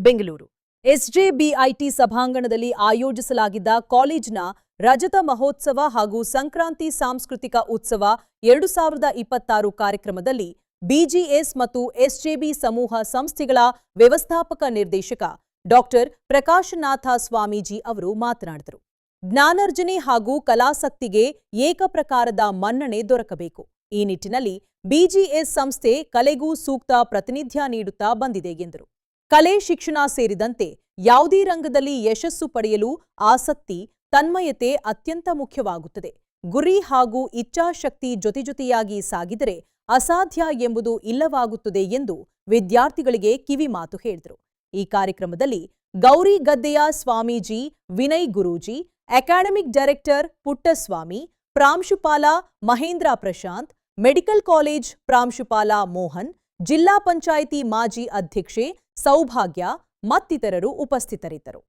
ಬೆಂಗಳೂರು ಎಸ್ಜೆಬಿಐಟಿ ಸಭಾಂಗಣದಲ್ಲಿ ಆಯೋಜಿಸಲಾಗಿದ್ದ ಕಾಲೇಜಿನ ರಜತ ಮಹೋತ್ಸವ ಹಾಗೂ ಸಂಕ್ರಾಂತಿ ಸಾಂಸ್ಕೃತಿಕ ಉತ್ಸವ 2026 ಕಾರ್ಯಕ್ರಮದಲ್ಲಿ ಬಿಜಿಎಸ್ ಮತ್ತು ಎಸ್ಜೆಬಿ ಸಮೂಹ ಸಂಸ್ಥೆಗಳ ವ್ಯವಸ್ಥಾಪಕ ನಿರ್ದೇಶಕ ಡಾ. ಪ್ರಕಾಶನಾಥ ಸ್ವಾಮೀಜಿ ಅವರು ಮಾತನಾಡಿದರು. ಜ್ಞಾನಾರ್ಜನೆ ಹಾಗೂ ಕಲಾಸಕ್ತಿಗೆ ಏಕಪ್ರಕಾರದ ಮನ್ನಣೆ ದೊರಕಬೇಕು. ಈ ನಿಟ್ಟಿನಲ್ಲಿ ಬಿಜಿಎಸ್ ಸಂಸ್ಥೆ ಕಲೆಗೂ ಸೂಕ್ತ ಪ್ರಾತಿನಿಧ್ಯ ನೀಡುತ್ತಾ ಬಂದಿದೆ ಎಂದರು. ಕಲೆ ಶಿಕ್ಷಣ ಸೇರಿದಂತೆ ಯಾವುದೇ ರಂಗದಲ್ಲಿ ಯಶಸ್ಸು ಪಡೆಯಲು ಆಸಕ್ತಿ, ತನ್ಮಯತೆ ಅತ್ಯಂತ ಮುಖ್ಯವಾಗುತ್ತದೆ. ಗುರಿ ಹಾಗೂ ಇಚ್ಛಾಶಕ್ತಿ ಜೊತೆಜೊತೆಯಾಗಿ ಸಾಗಿದರೆ ಅಸಾಧ್ಯ ಎಂಬುದು ಇಲ್ಲವಾಗುತ್ತದೆ ಎಂದು ವಿದ್ಯಾರ್ಥಿಗಳಿಗೆ ಕಿವಿಮಾತು ಹೇಳಿದರು. ಈ ಕಾರ್ಯಕ್ರಮದಲ್ಲಿ ಗೌರಿಗದ್ದೆಯ ಸ್ವಾಮೀಜಿ ವಿನಯ್ ಗುರೂಜಿ, ಅಕಾಡೆಮಿಕ್ ಡೈರೆಕ್ಟರ್ ಪುಟ್ಟಸ್ವಾಮಿ, ಪ್ರಾಂಶುಪಾಲ ಮಹೇಂದ್ರ ಪ್ರಶಾಂತ್, ಮೆಡಿಕಲ್ ಕಾಲೇಜ್ ಪ್ರಾಂಶುಪಾಲ ಮೋಹನ್, ಜಿಲ್ಲಾ ಪಂಚಾಯಿತಿ ಮಾಜಿ ಅಧ್ಯಕ್ಷೆ ಸೌಭಾಗ್ಯ ಮತ್ತಿತರರು ಉಪಸ್ಥಿತರಿದ್ದರು.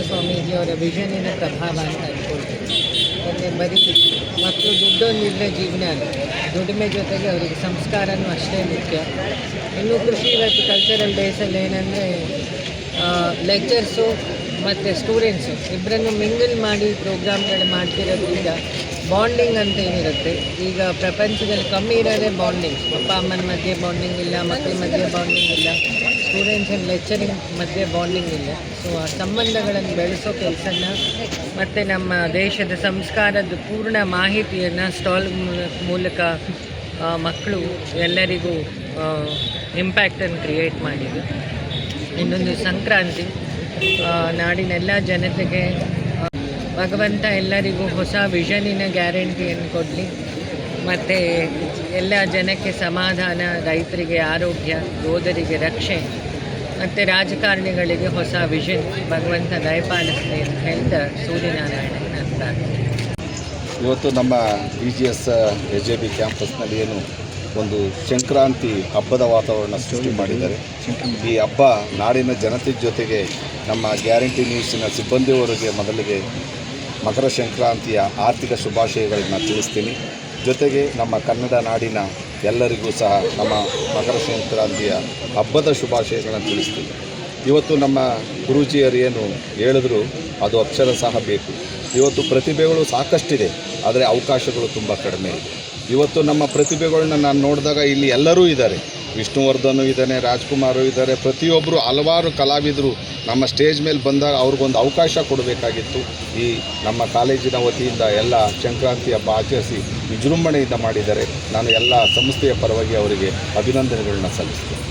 ಸ್ವಾಮೀಜಿಯವರ ವಿಷನಿನ ಪ್ರಭಾವ ಅಂತ ಅಂದ್ಕೊಳ್ತೀನಿ. ಯಾಕಂದರೆ ಬರೀ ಮಕ್ಕಳು ದುಡ್ಡೊಂದಿದ್ರೆ ಜೀವನ ಅಲ್ಲ, ದುಡಿಮೆ ಜೊತೆಗೆ ಅವರಿಗೆ ಸಂಸ್ಕಾರನೂ ಅಷ್ಟೇ ಮುಖ್ಯ. ಇನ್ನು ಕೃಷಿ ಇವತ್ತು ಕಲ್ಚರಲ್ ಡೇಸಲ್ಲಿ ಏನಂದರೆ ಲೆಕ್ಚರ್ಸು ಮತ್ತು ಸ್ಟೂಡೆಂಟ್ಸು ಇಬ್ಬರನ್ನು ಮಿಂಗಲ್ ಮಾಡಿ ಪ್ರೋಗ್ರಾಮ್ಗಳು ಮಾಡ್ತಿರೋದ್ರಿಂದ ಬಾಂಡಿಂಗ್ ಅಂತ ಏನಿರುತ್ತೆ, ಈಗ ಪ್ರಪಂಚದಲ್ಲಿ ಕಮ್ಮಿ ಇರೋದೇ ಬಾಂಡಿಂಗ್. ಅಪ್ಪ ಅಮ್ಮನ ಮಧ್ಯೆ ಬಾಂಡಿಂಗ್ ಇಲ್ಲ, ಮಕ್ಕಳ ಮಧ್ಯೆ ಬಾಂಡಿಂಗ್ ಇಲ್ಲ, ಸ್ಟೂಡೆಂಟ್ಸ್ ಆ್ಯಂಡ್ ಲೆಕ್ಚರಿಂಗ್ ಮಧ್ಯೆ ಬಾಂಡಿಂಗ್ ಇಲ್ಲ. ಸೊ ಆ ಸಂಬಂಧಗಳನ್ನು ಬೆಳೆಸೋ ಕೆಲಸನ ಮತ್ತು ನಮ್ಮ ದೇಶದ ಸಂಸ್ಕಾರದ ಪೂರ್ಣ ಮಾಹಿತಿಯನ್ನು ಸ್ಟಾಲ್ ಮೂಲಕ ಮಕ್ಕಳು ಎಲ್ಲರಿಗೂ ಇಂಪ್ಯಾಕ್ಟನ್ನು ಕ್ರಿಯೇಟ್ ಮಾಡಿದೆ. ಇನ್ನೊಂದು ಸಂಕ್ರಾಂತಿ, ನಾಡಿನೆಲ್ಲ ಜನತೆಗೆ ಭಗವಂತ ಎಲ್ಲರಿಗೂ ಹೊಸ ವಿಷನಿನ ಗ್ಯಾರಂಟಿಯನ್ನು ಕೊಡಲಿ, ಮತ್ತು ಎಲ್ಲ ಜನಕ್ಕೆ ಸಮಾಧಾನ, ರೈತರಿಗೆ ಆರೋಗ್ಯ, ಯೋಧರಿಗೆ ರಕ್ಷೆ, ಮತ್ತು ರಾಜಕಾರಣಿಗಳಿಗೆ ಹೊಸ ವಿಷನ್ ಭಗವಂತ ದಯಪಾಲಿಸಲಿ ಅಂತ ಹೇಳ್ತಾ ಸೂರ್ಯನಾರಾಯಣ ನಾನು ಪ್ರಾರ್ಥನೆ. ಇವತ್ತು ನಮ್ಮ BGS SJB ಕ್ಯಾಂಪಸ್ನಲ್ಲಿ ಏನು ಒಂದು ಸಂಕ್ರಾಂತಿ ಹಬ್ಬದ ವಾತಾವರಣ ಸೃಷ್ಟಿ ಮಾಡಿದ್ದಾರೆ. ಈ ಹಬ್ಬ ನಾಡಿನ ಜನತೆ ಜೊತೆಗೆ ನಮ್ಮ ಗ್ಯಾರಂಟಿ ನ್ಯೂಸಿನ ಸಿಬ್ಬಂದಿಯವರಿಗೆ ಮೊದಲಿಗೆ ಮಕರ ಸಂಕ್ರಾಂತಿಯ ಆರ್ಥಿಕ ಶುಭಾಶಯಗಳನ್ನು ತಿಳಿಸ್ತೀನಿ. ಜೊತೆಗೆ ನಮ್ಮ ಕನ್ನಡ ನಾಡಿನ ಎಲ್ಲರಿಗೂ ಸಹ ನಮ್ಮ ಮಕರ ಸಂಕ್ರಾಂತಿಯ ಹಬ್ಬದ ಶುಭಾಶಯಗಳನ್ನು ತಿಳಿಸ್ತೀನಿ. ಇವತ್ತು ನಮ್ಮ ಗುರೂಜಿಯರು ಏನು ಹೇಳಿದ್ರು ಅದು ಅಕ್ಷರ ಸಹ ಬೇಕು. ಇವತ್ತು ಪ್ರತಿಭೆಗಳು ಸಾಕಷ್ಟಿದೆ, ಆದರೆ ಅವಕಾಶಗಳು ತುಂಬ ಕಡಿಮೆ ಇದೆ. ಇವತ್ತು ನಮ್ಮ ಪ್ರತಿಭೆಗಳನ್ನ ನಾನು ನೋಡಿದಾಗ ಇಲ್ಲಿ ಎಲ್ಲರೂ ಇದ್ದಾರೆ, ವಿಷ್ಣುವರ್ಧನು ಇದ್ದಾನೆ, ರಾಜ್ಕುಮಾರು ಇದ್ದಾರೆ, ಪ್ರತಿಯೊಬ್ಬರು ಹಲವಾರು ಕಲಾವಿದರು ನಮ್ಮ ಸ್ಟೇಜ್ ಮೇಲೆ ಬಂದಾಗ ಅವ್ರಿಗೊಂದು ಅವಕಾಶ ಕೊಡಬೇಕಾಗಿತ್ತು. ಈ ನಮ್ಮ ಕಾಲೇಜಿನ ವತಿಯಿಂದ ಎಲ್ಲ ಸಂಕ್ರಾಂತಿ ಹಬ್ಬ ಆಚರಿಸಿ ವಿಜೃಂಭಣೆಯಿಂದ ಮಾಡಿದ್ದಾರೆ. ನಾನು ಎಲ್ಲ ಸಂಸ್ಥೆಯ ಪರವಾಗಿ ಅವರಿಗೆ ಅಭಿನಂದನೆಗಳನ್ನ ಸಲ್ಲಿಸ್ತೇನೆ.